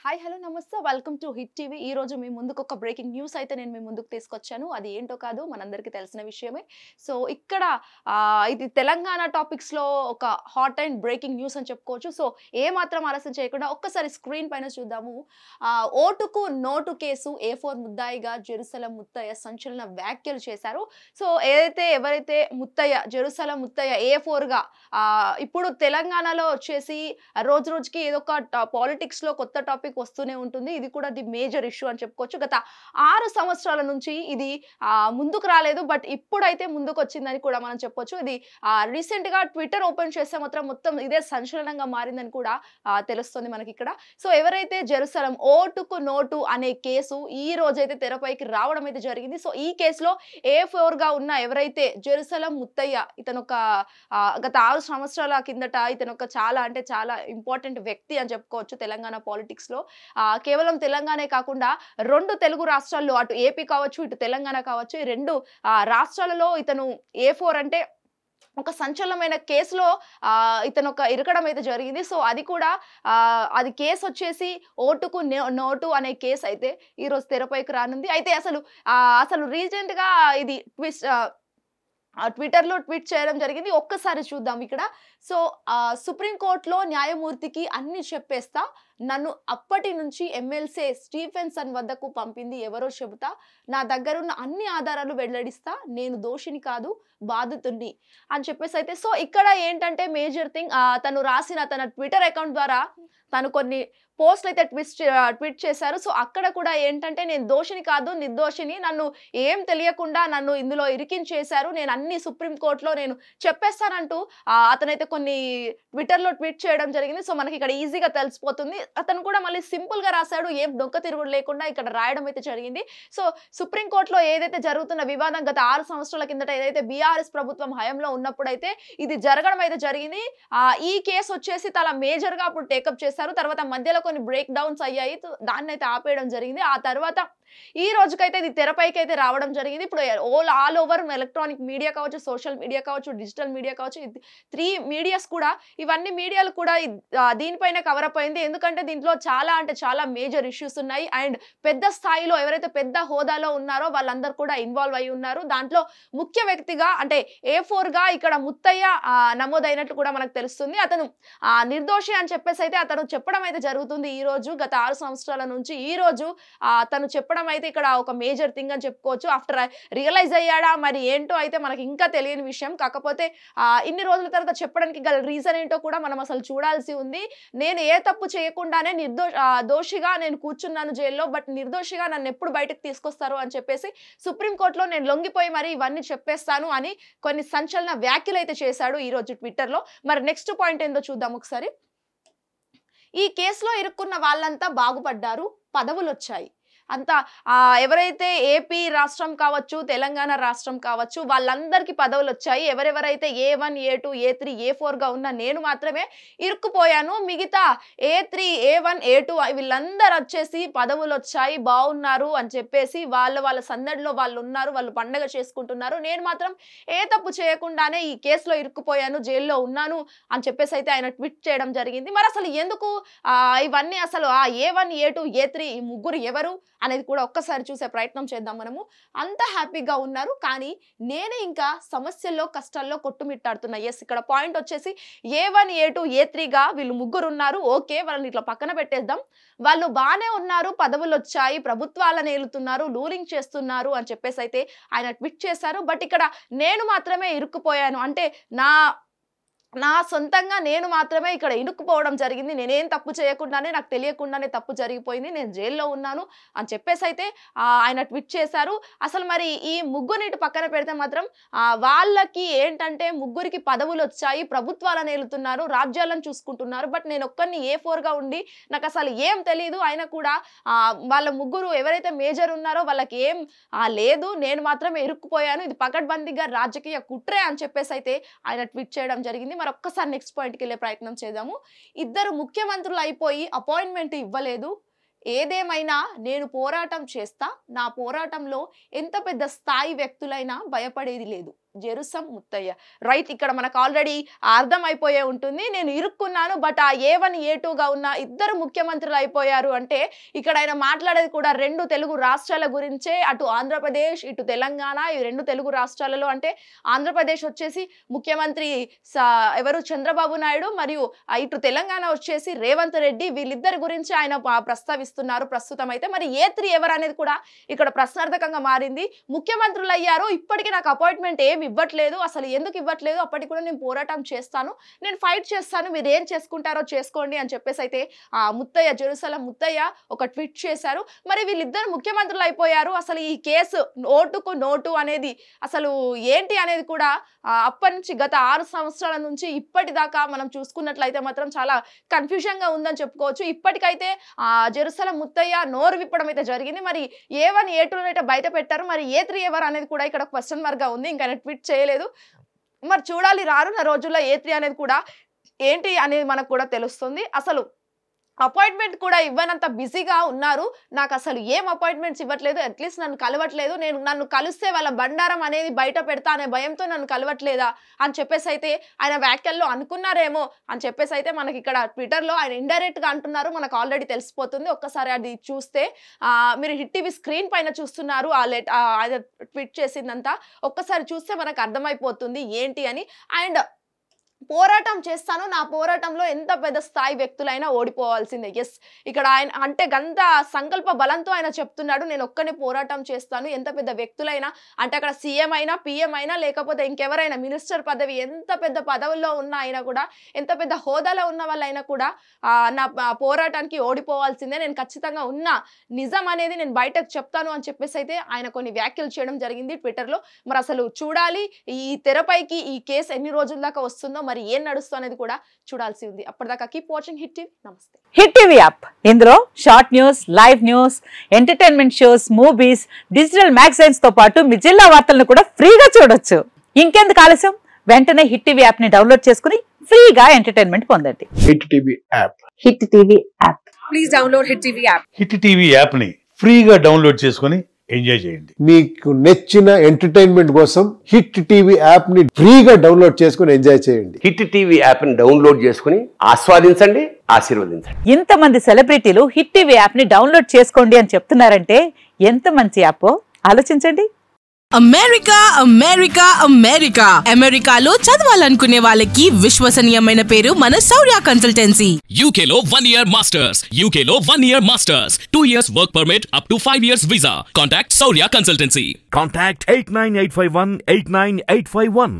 Hi hello నమస్తే welcome to hit TV. ఈ రోజు మీ ముందుకు ఒక బ్రేకింగ్ న్యూస్ అయితే నేను మీ ముందుకు తీసుకొచ్చాను. అది ఏంటో కాదు మనందరికీ తెలిసిన విషయమే. సో ఇక్కడ ఇది తెలంగాణ టాపిక్స్‌లో ఒక హాట్ అండ్ బ్రేకింగ్ న్యూస్ అని చెప్పుకోవచ్చు. సో ఏ మాత్రం ఆలస్యం చేయకుండా ఒక్కసారి స్క్రీన్ పైన చూద్దాము. ఓటుకు నోటు కేసు A4 ముద్దాయిగా జెరూసలం ముత్తయ్య సంచలన వ్యాఖ్యలు చేశారు. సో ఎవరైతే ముత్తయ్య జెరూసలం ముత్తయ్య A4గా ఇప్పుడు తెలంగాణలో వచ్చేసి రోజు రోజుకి ఏదో ఒక పాలిటిక్స్‌లో కొత్త టాపిక్ వస్తూనే ఉంటుంది. ఇది కూడా ది మేజర్ ఇష్యూ అని చెప్పుకోవచ్చు. గత 6 సంవత్సరాల నుంచి ఇది ముందుకు రాలేదు. బట్ ఇప్పుడైతే ముందుకొచ్చిందని కూడా మనం చెప్పొచ్చు. ఇది రీసెంట్‌గా ట్విట్టర్ ఓపెన్ చేస్తే మాత్రం మొత్తం ఇదే సంచలనంగా మారిందని కూడా తెలుస్తుంది మనకిక్కడ. సో ఎవరైతే జెరూసలం ఓటుకు నోటు అనే కేసు ఈ రోజైతే తెరపైకి రావడం అయితే జరిగింది. సో ఈ కేసులో A4గా ఉన్న ఎవరైతే జెరూసలం ముత్తయ్య ఇతనొక గత 6 సంవత్సరాల కిందట ఇతనొక చాలా అంటే చాలా ఇంపార్టెంట్ వ్యక్తి అని చెప్పుకోవచ్చు తెలంగాణ పాలిటిక్స్‌లో. కేవలం తెలంగాణే కాకుండా 2 తెలుగు రాష్ట్రాల్లో అటు ఏపీ కావచ్చు, ఇటు తెలంగాణ కావచ్చు. ఈ 2 రాష్ట్రాలలో ఇతను A4 అంటే ఒక సంచలనమైన కేసులో ఇతనొక ఇరకడం అయితే జరిగింది. సో అది కూడా అది కేసొచ్చేసి ఓటుకు నోటు అనే కేసయితే ఈరోజు తెరపైకి రానుంది. అయితే అసలు రీసెంట్‌గా ఇది ట్విట్టర్‌లో ట్వీట్ చేయడం జరిగింది. ఒక్కసారి చూద్దాం ఇక్కడ. సో సుప్రీం కోర్ట్‌లో న్యాయమూర్తికి అన్ని చెప్పేస్తా. నన్ను అప్పటి నుంచి ఎమ్మెల్సీ స్టీఫెన్సన్ వద్దకు పంపింది ఎవరో చెబుతా. నా దగ్గరున్న అన్ని ఆధారాలు వెల్లడిస్తా. నేను దోషిని కాదు, బాధితుడిని అని చెప్పేసైతే సో ఇక్కడ ఏంటంటే మేజర్ థింగ్ తను రాసిన తన ట్విట్టర్ అకౌంట్ ద్వారా తను కొన్ని పోస్ట్‌లు అయితే ట్వీట్ చేశారు. సో అక్కడ కూడా ఏంటంటే నేను దోషిని కాదు, నిర్దోషిని. నన్ను ఏం తెలియకుండా నన్ను ఇందులో ఇరికించేశారు. నేను అన్ని సుప్రీం కోర్ట్‌లో నేను చెప్పేస్తానంటూ అతనైతే కొన్ని ట్విట్టర్‌లో ట్వీట్ చేయడం జరిగింది. సో మనకి ఇక్కడ ఈజీగా తెలిసిపోతుంది. అతను కూడా మళ్ళీ సింపుల్‌గా రాసాడు. ఏం డొంక తిరుగుడు లేకుండా ఇక్కడ రాయడం అయితే జరిగింది. సో సుప్రీం కోర్ట్‌లో ఏదైతే జరుగుతున్న వివాదం గత 6 సంవత్సరాల కిందట ఏదైతే బీఆర్ఎస్ ప్రభుత్వం హయాంలో ఉన్నప్పుడైతే ఇది జరగడం అయితే జరిగింది. ఈ కేసు వచ్చేసి చాలా మేజర్‌గా అప్పుడు టేకప్ చేశారు. తర్వాత మధ్యలో కొన్ని బ్రేక్ డౌన్స్ అయ్యాయి. దాన్నైతే ఆపేయడం జరిగింది. ఆ తర్వాత ఈ రోజుకైతే ఇది తెరపైకైతే రావడం జరిగింది. ఇప్పుడు ఆల్ ఓవర్ ఎలక్ట్రానిక్ మీడియా కావచ్చు, సోషల్ మీడియా కావచ్చు, డిజిటల్ మీడియా కావచ్చు, 3 మీడియాస్ కూడా ఇవన్నీ మీడియాలు కూడా దీనిపైనే కవరప్ అయింది. ఎందుకంటే దీంట్లో చాలా అంటే చాలా మేజర్ ఇష్యూస్ ఉన్నాయి. అండ్ పెద్ద స్థాయిలో ఎవరైతే పెద్ద హోదాలో ఉన్నారో వాళ్ళందరూ కూడా ఇన్వాల్వ్ అయి ఉన్నారు. దాంట్లో ముఖ్య వ్యక్తిగా అంటే A4గా ఇక్కడ ముత్తయ్య నమోదైనట్లు కూడా మనకు తెలుస్తుంది. అతను నిర్దోషి అని చెప్పేసి అయితే అతను చెప్పడం అయితే జరుగుతుంది. ఈ రోజు గత 6 సంవత్సరాల నుంచి ఈ రోజు తను చెప్పడం అయితే ఇక్కడ ఒక మేజర్ థింగ్ అని చెప్పుకోవచ్చు. ఆఫ్టర్ రియలైజ్ అయ్యాడా మరి ఏంటో అయితే మనకి ఇంకా తెలియని విషయం. కాకపోతే ఇన్ని రోజుల తర్వాత చెప్పడానికి గల రీజన్ ఏంటో కూడా మనం అసలు చూడాల్సి ఉంది. నేను ఏ తప్పు చేయకుండానే దోషిగా నేను కూర్చున్నాను జైల్లో. బట్ నిర్దోషిగా నన్ను ఎప్పుడు బయటకు తీసుకొస్తారు అని చెప్పేసి సుప్రీం కోర్టులో నేను లొంగిపోయి మరి ఇవన్నీ చెప్పేస్తాను అని కొన్ని సంచలన వ్యాఖ్యలు అయితే చేశాడు ఈ రోజు ట్విట్టర్‌లో. మరి నెక్స్ట్ పాయింట్ ఏందో చూద్దాం ఒకసారి. ఈ కేసులో ఇరుక్కున్న వాళ్ళంతా బాగుపడ్డారు, పదవులొచ్చాయి. అంతా ఎవరైతే ఏపీ రాష్ట్రం కావచ్చు, తెలంగాణ రాష్ట్రం కావచ్చు వాళ్ళందరికీ పదవులొచ్చాయి. ఎవరెవరైతే A1, A2, A3, A4గా ఉన్న నేను మాత్రమే ఇరుక్కుపోయాను. మిగతా A3, A1, A2 వీళ్ళందరూ వచ్చేసి పదవులొచ్చాయి, బావున్నారు అని చెప్పేసి వాళ్ళ సందడిలో వాళ్ళున్నారు. వాళ్ళు పండగ చేసుకుంటున్నారు. నేను మాత్రం ఏ తప్పు చేయకుండానే ఈ కేసులో ఇరుక్కుపోయాను, జైల్లో ఉన్నాను అని చెప్పేసి అయితే ఆయన ట్వీట్ చేయడం జరిగింది. మరి అసలు ఎందుకు ఇవన్నీ అసలు A1, A2, A3 ఈ ముగ్గురు ఎవరు అనేది కూడా ఒక్కసారి చూసే ప్రయత్నం చేద్దాం మనము. అంత హ్యాపీగా ఉన్నారు. కానీ నేనే ఇంకా సమస్యల్లో, కష్టాల్లో కొట్టుమిట్టాడుతున్నా. యెస్ ఇక్కడ పాయింట్ వచ్చేసి A1, A2, A3గా వీళ్ళు ముగ్గురు ఉన్నారు. ఓకే వాళ్ళని ఇట్లా పక్కన పెట్టేద్దాం. వాళ్ళు బానే ఉన్నారు, పదవులొచ్చాయి, ప్రభుత్వాలను ఏలుతున్నారు, రూలింగ్ చేస్తున్నారు అని చెప్పేసి అయితే ఆయన ట్వీట్ చేశారు. బట్ ఇక్కడ నేను మాత్రమే ఇరుక్కుపోయాను. అంటే నా సొంతంగా నేను మాత్రమే ఇక్కడ ఇరుక్కుపోవడం జరిగింది. నేనేం తప్పు చేయకుండానే నాకు తెలియకుండానే తప్పు జరిగిపోయింది. నేను జైల్లో ఉన్నాను అని చెప్పేసి అయితే ఆయన ట్వీట్ చేశారు. అసలు మరి ఈ ముగ్గురిని పక్కన పెడితే మాత్రం వాళ్ళకి ఏంటంటే ముగ్గురికి పదవులొచ్చాయి, ప్రభుత్వాలను ఏలుతున్నారు, రాజ్యాలను చూసుకుంటున్నారు. బట్ నేను ఒక్కడిని A4గా ఉండి నాకు అసలు ఏం తెలీదు. అయినా కూడా వాళ్ళ ముగ్గురు ఎవరైతే మేజర్ ఉన్నారో వాళ్ళకి ఏం లేదు. నేను మాత్రమే ఇరుక్కుపోయాను. ఇది పకడ్బందీగా రాజకీయ కుట్రే అని చెప్పేసి అయితే ఆయన ట్వీట్ చేయడం జరిగింది. మరొక్కసారి నెక్స్ట్ పాయింట్‌కి వెళ్ళే ప్రయత్నం చేద్దాము. ఇద్దరు ముఖ్యమంత్రులు అయిపోయి అపాయింట్మెంట్ ఇవ్వలేదు. ఏదేమైనా నేను పోరాటం చేస్తా. నా పోరాటంలో ఎంత పెద్ద స్థాయి వ్యక్తులైనా భయపడేది లేదు. జెరుసం ముత్తయ్య. రైట్, ఇక్కడ మనకు ఆల్రెడీ అర్థం అయిపోయే ఉంటుంది. నేను ఇరుక్కున్నాను, బట్ ఆ A1 A2గా ఉన్న ఇద్దరు ముఖ్యమంత్రులు అయిపోయారు అంటే ఇక్కడ ఆయన మాట్లాడేది కూడా 2 తెలుగు రాష్ట్రాల గురించే. అటు ఆంధ్రప్రదేశ్, ఇటు తెలంగాణ, ఈ 2 తెలుగు రాష్ట్రాలలో అంటే ఆంధ్రప్రదేశ్ వచ్చేసి ముఖ్యమంత్రి ఎవరు చంద్రబాబు నాయుడు, మరియు ఇటు తెలంగాణ వచ్చేసి రేవంత్ రెడ్డి. వీళ్ళిద్దరి గురించి ఆయన ప్రస్తావిస్తున్నారు ప్రస్తుతం అయితే. మరి A3 ఎవరు అనేది కూడా ఇక్కడ ప్రశ్నార్థకంగా మారింది. ముఖ్యమంత్రులు అయ్యారు, ఇప్పటికీ నాకు అపాయింట్మెంట్ ఏమి ఇవ్వట్లేదు, అసలు ఎందుకు ఇవ్వట్లేదు, అప్పటికి కూడా నేను పోరాటం చేస్తాను, నేను ఫైట్ చేస్తాను, మీరు ఏం చేసుకుంటారో చేసుకోండి అని చెప్పేసి అయితే ముత్తయ్య, జెరూసలం ముత్తయ్య ఒక ట్వీట్ చేశారు. మరి వీళ్ళిద్దరు ముఖ్యమంత్రులు అయిపోయారు, అసలు ఈ కేసు ఓటుకు నోటు అనేది అసలు ఏంటి అనేది కూడా అప్పటి నుంచి గత 6 సంవత్సరాల నుంచి ఇప్పటిదాకా మనం చూసుకున్నట్లయితే మాత్రం చాలా కన్ఫ్యూజన్ గా ఉందని చెప్పుకోవచ్చు. ఇప్పటికైతే జెరూసలం ముత్తయ్య నోరు విప్పడం అయితే జరిగింది. మరి A1 A2 అయితే బయట పెట్టారు, మరి A3 ఎవరు అనేది కూడా ఇక్కడ క్వశ్చన్ మార్క్ గా ఉంది. ఇంకా ట్వీట్ చేయలేదు. మరి చూడాలి రానున్న రోజుల్లో A3 అనేది కూడా ఏంటి అనేది మనకు కూడా తెలుస్తుంది. అసలు అపాయింట్మెంట్ కూడా ఇవ్వనంత బిజీగా ఉన్నారు, నాకు అసలు ఏం అపాయింట్మెంట్స్ ఇవ్వట్లేదు, అట్లీస్ట్ నన్ను కలవట్లేదు, నన్ను కలిస్తే వాళ్ళ బండారం అనేది బయట పెడతా అనే భయంతో నన్ను కలవట్లేదా అని చెప్పేసి అయితే ఆయన వ్యాఖ్యల్లో అనుకున్నారేమో అని చెప్పేసి అయితే మనకి ఇక్కడ ట్విట్టర్లో ఆయన ఇండైరెక్ట్ గా అంటున్నారు. మనకు ఆల్రెడీ తెలిసిపోతుంది. ఒక్కసారి అది చూస్తే మీరు హిట్ టీవీ స్క్రీన్ పైన చూస్తున్నారు, ట్వీట్ చేసిందంతా ఒక్కసారి చూస్తే మనకు అర్థమైపోతుంది ఏంటి అని. అండ్ పోరాటం చేస్తాను, నా పోరాటంలో ఎంత పెద్ద స్థాయి వ్యక్తులైనా ఓడిపోవాల్సిందే. ఎస్, ఇక్కడ ఆయన అంటే గంత సంకల్ప బలంతో ఆయన చెప్తున్నాడు, నేను ఒక్కనే పోరాటం చేస్తాను, ఎంత పెద్ద వ్యక్తులైనా అంటే అక్కడ సీఎం అయినా PM అయినా లేకపోతే ఇంకెవరైనా మినిస్టర్ పదవి ఎంత పెద్ద పదవుల్లో ఉన్న అయినా కూడా, ఎంత పెద్ద హోదాలో ఉన్న వాళ్ళైనా కూడా నా పోరాటానికి ఓడిపోవాల్సిందే, నేను ఖచ్చితంగా ఉన్న నిజం అనేది నేను బయటకు చెప్తాను అని చెప్పేసి అయితే ఆయన కొన్ని వ్యాఖ్యలు చేయడం జరిగింది ట్విట్టర్లో. మరి అసలు చూడాలి ఈ తెరపైకి ఈ కేసు ఎన్ని రోజుల దాకా వస్తుందో, మరి ఏం నడుస్తూ అనేది కూడా చూడాల్సి ఉంది. అప్పటిదాకా కీప్ వాచింగ్ హిట్ టీవీ. నమస్తే. హిట్ టీవీ యాప్, ఇందులో short news, live news, entertainment shows, movies, digital magazines తో పాటు మీ జిల్లా వార్తలను కూడా ఫ్రీగా చూడొచ్చు. ఇంకెందుకు ఆలస్యం, వెంటనే హిట్ టీవీ యాప్ ని డౌన్లోడ్ చేసుకుని ఫ్రీగా ఎంటర్టైన్మెంట్ పొందండి. Hit TV app, hit TV app, please download hit TV app. Hit TV app ని ఫ్రీగా డౌన్లోడ్ చేసుకుని ఎంజాయ్ చేయండి. మీకు నచ్చిన ఎంటర్టైన్మెంట్ కోసం హిట్ టీవీ యాప్ ని ఫ్రీగా డౌన్లోడ్ చేసుకుని ఎంజాయ్ చేయండి. హిట్ టీవీ యాప్ ని డౌన్లోడ్ చేసుకుని ఆస్వాదించండి, ఆశీర్వదించండి. ఇంతమంది సెలబ్రిటీలు హిట్ టీవీ యాప్ ని డౌన్లోడ్ చేసుకోండి అని చెప్తున్నారంటే ఎంత మంచి యాప్ ఆలోచించండి. అమెరికా అమెరికా అమెరికా అమెరికాలో చదవాలనుకునే వాళ్ళకి విశ్వసనీయమైన పేరు మన శౌర్య కన్సల్టెన్సీ. UK లో 1 year masters, UK లో 1 year masters, 2 years work permit up to 5 years visa. Contact Saurya Consultancy. Contact 89851 89851.